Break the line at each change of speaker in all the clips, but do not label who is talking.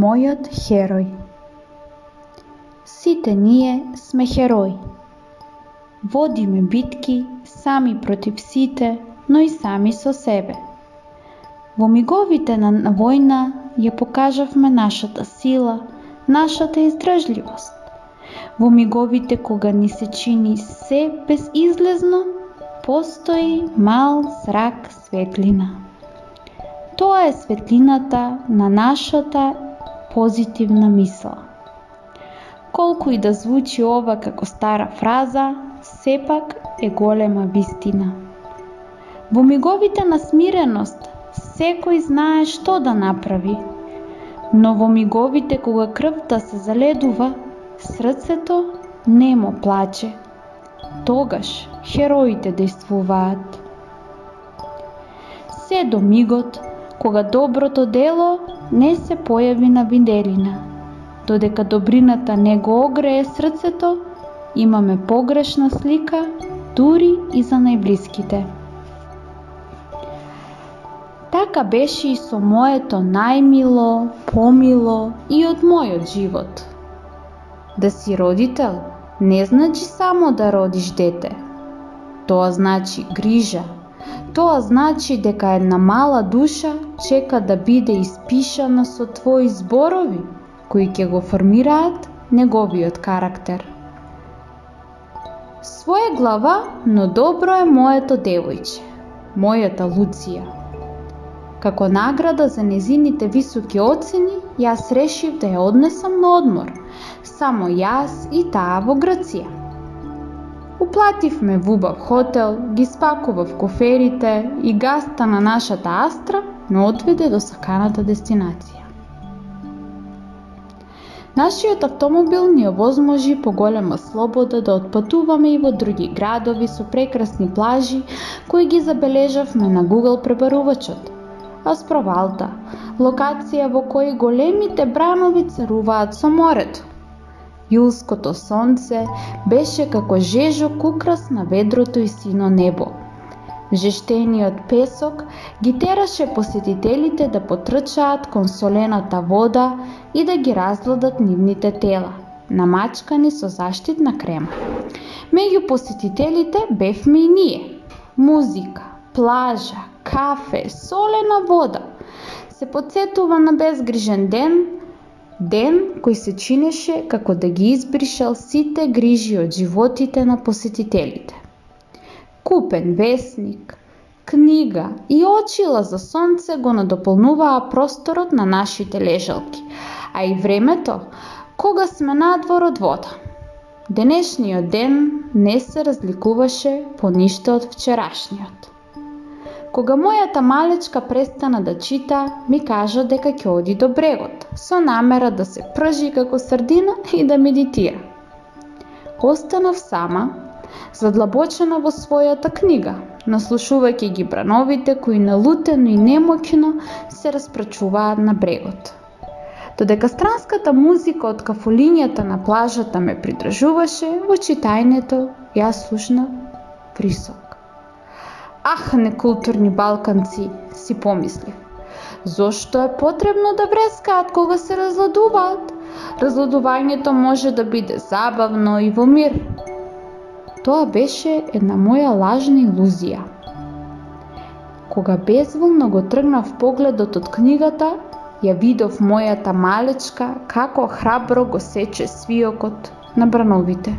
Мојот херој. Сите ние сме херои. Водиме битки сами против сите, но и сами со себе. Во миговите на војна ја покажавме нашата сила, нашата издржливост. Во миговите кога ни се чини се безизлезно, постои мал зрак светлина. Тоа е светлината на нашата позитивна мисла. Колку и да звучи ова како стара фраза, сепак е голема вистина. Во миговите на смиреност, секој знае што да направи, но во миговите кога крвта се заледува, срцето немо плаче. Тогаш хероите действуваат. Се до мигот кога доброто дело не се појави на виделина, додека добрината не го огрее срцето, имаме погрешна слика дури и за најблиските. Така беше и со моето најмило, помило и од мојот живот. Да си родител не значи само да родиш дете. Тоа значи грижа. Тоа значи дека една мала душа чека да биде испишана со твои зборови, кои ќе го формираат неговиот карактер. Своја глава, но добро е моето девојче, мојата Луција. Како награда за незините високи оцени, јас решив да ја однесам на одмор, само јас и таа во Грција. Уплативме во убав хотел, ги спакував коферите и гаста на нашата Астра ме одведе до саканата дестинација. Нашиот автомобил ни овозможи поголема слобода да отпатуваме и во други градови со прекрасни плажи кои ги забележавме на Google пребарувачот. Аспровалта, локација во кој големите бранови царуваат со морето. Јулското сонце беше како жежок украс на ведрото и сино небо. Жештениот песок ги тераше посетителите да потрчаат кон солената вода и да ги разгладат нивните тела, намачкани со заштитна крема. Меѓу посетителите бевме и ние. Музика, плажа, кафе, солена вода. Се потсетува на безгрижен ден кој се чинеше како да ги избришал сите грижи од животите на посетителите. Купен весник, книга и очила за сонце го надополнуваа просторот на нашите лежалки, а и времето кога сме надвор од вода. Денешниот ден не се разликуваше по ништо од вчерашниот. Кога мојата малечка престана да чита, ми кажа дека ќе оди до брегот, со намера да се пржи како сардина и да медитира. Останав сама, задлабочена во својата книга, наслушувајќи ги брановите кои налутено и немоќно се распрачуваат на брегот. Додека странската музика од кафулињата на плажата ме придржуваше, во читајнето јас слушнав присок. Ах, некултурни балканци, си помислив. Зошто е потребно да врескаат кога се разладуваат? Разладувањето може да биде забавно и во мир. Тоа беше една моја лажна илузија. Кога безволно го тргнав погледот од книгата, ја видов мојата малечка како храбро го сече свиокот на брановите.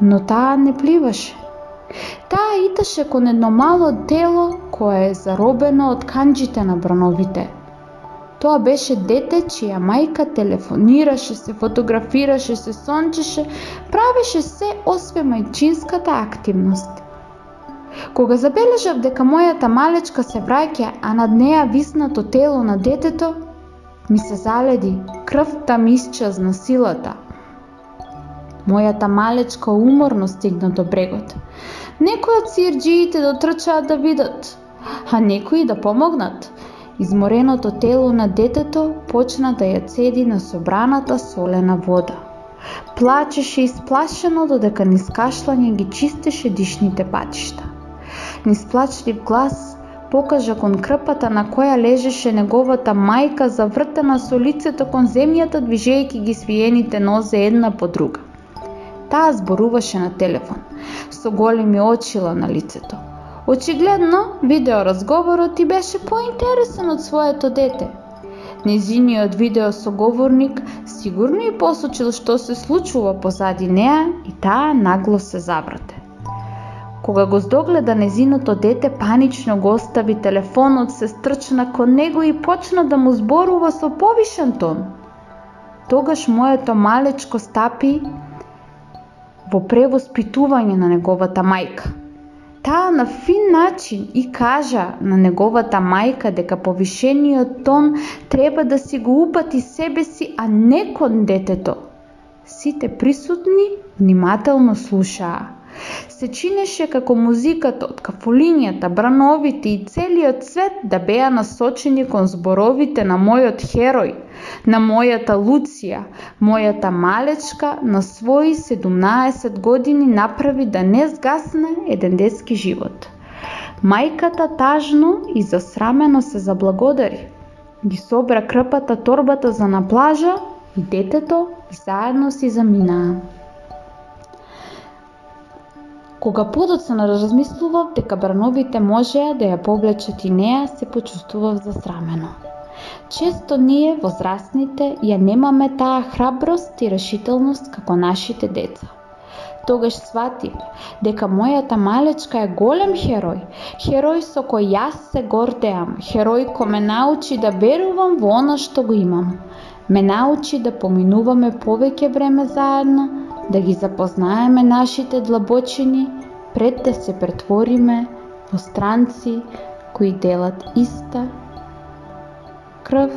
Но таа не пливаше. Таа иташе кон едно мало тело кое е заробено од канџите на брановите. Тоа беше дете чија мајка телефонираше, се фотографираше, се сончеше, правеше се освен мајчинската активност. Кога забележав дека мојата малечка се враќа, а над неа виснато тело на детето, ми се заледи, крвта ми исчезна силата. Мојата малечка уморно стигна до брегот. Некои од сиерџиите дотрчаа да видат, а некои да помогнат. Измореното тело на детето почна да ја цеди на собраната солена вода. Плачеше исплашено додека низ кашлање ги чистеше дишните патишта. Низ плачлив глас покажа кон крпата на која лежеше неговата мајка, завртена со лицето кон земјата, движејќи ги свиените нозе една по друга. Таа зборуваше на телефон, со големи очила на лицето. Очигледно, видеоразговорот ти беше поинтересен од своето дете. Нејзиниот видеосоговорник сигурно и посочил што се случува позади неа и таа нагло се заврте. Кога го здогледа нејзиното дете, панично го остави телефонот, се стрчна кон него и почна да му зборува со повишен тон. Тогаш моето малечко стапи во превоспитување на неговата мајка. Таа на фин начин и кажа на неговата мајка дека повишениот тон треба да си го упати себе си, а не кон детето. Сите присутни внимателно слушаа. Се чинеше како музиката од кафулињата, брановите и целиот свет да беа насочени кон зборовите на мојот херој, на мојата Луција, мојата малечка на своји 17 години направи да не згасне еден детски живот. Мајката тажно и засрамено се заблагодари. Ги собра крпата торбата за на плажа и детето заедно си заминаа. Кога подоцна размислував дека брановите можеа да ја повлечат и неа, се почувствував засрамено. Често ние, возрастните, ја немаме таа храброст и решителност како нашите деца. Тогаш сватив дека мојата малечка е голем херој, херој со кој јас се гордеам, херој кој ме научи да верувам во она што го имам. Ме научи да поминуваме повеќе време заедно, да ги запознаеме нашите длабочини пред да се претвориме во странци кои делат иста крв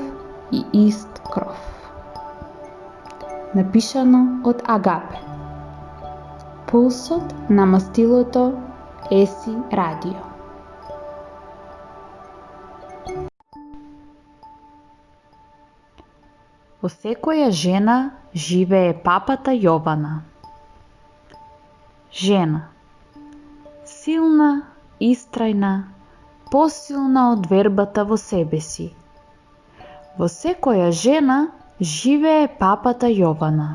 и ист кров. Напишано од Агапе. Пулсот на мастилото Еси Радио. Во секоја жена живее папата Јована. Жена. Силна, истрајна, посилна од вербата во себе си. Во секоја жена живее папата Јована.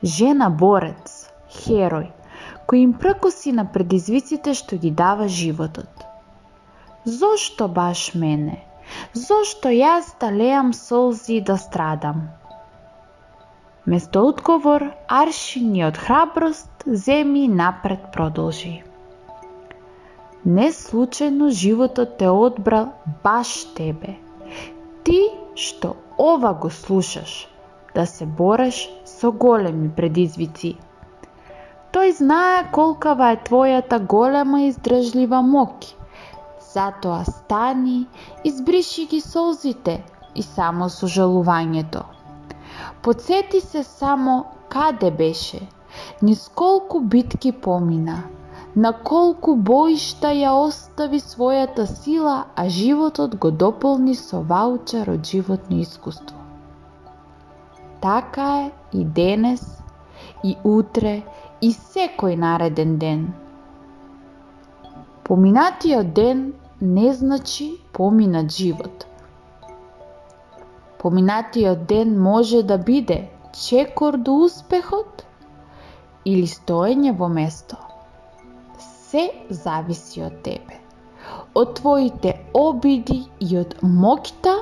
Жена борец, херој, кој им пркоси на предизвиците што ги дава животот. Зошто баш мене? Зошто јас да леам солзи и да страдам? Место одговор, аршиниот храброст земи напред продолжи. Не случајно животот те одбрал баш тебе. Ти што ова го слушаш, да се бореш со големи предизвици. Тој знае колкава е твојата голема и издржлива моќ. Затоа стани, избриши ги солзите и само сожалувањето. Подсети се само каде беше, низ колку битки помина, на колку боишта ја остави својата сила, а животот го дополни со ваучер од животно искуство. Така е и денес, и утре, и секој нареден ден. Поминатиот ден не значи поминат живот. Поминатиот ден може да биде чекор до успехот или стоење во место. Се зависи од тебе, од твоите обиди и од моќта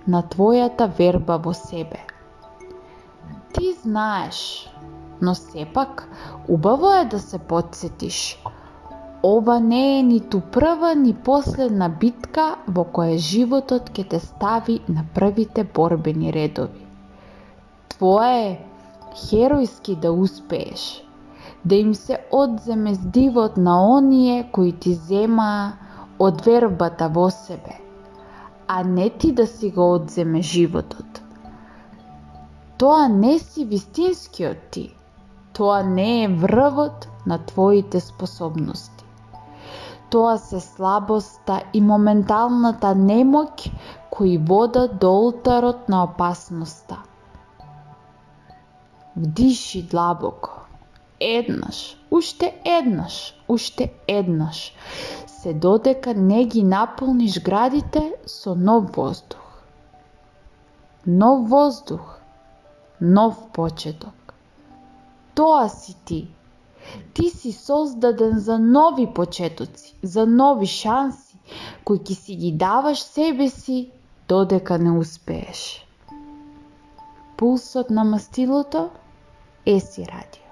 на твојата верба во себе. Ти знаеш, но сепак убаво е да се потсетиш. Ова не е ниту прва ни последна битка во која животот ќе те стави на првите борбени редови. Твое е херојски да успееш, да им се одземе здивот на оние кои ти земаа од вербата во себе, а не ти да си го одземе животот. Тоа не си вистинскиот ти, тоа не е врвот на твоите способности. Тоа се слабоста и моменталната немоќ кои водат до олтарот на опасноста. Вдиши длабоко, еднаш, уште еднаш, се додека не ги наполниш градите со нов воздух. Нов воздух, нов почеток. Тоа си ти. Ти си создаден за нови почетоци, за нови шанси, кои ќе си ги даваш себе си додека не успееш. Пулсот на мастилото е си радио.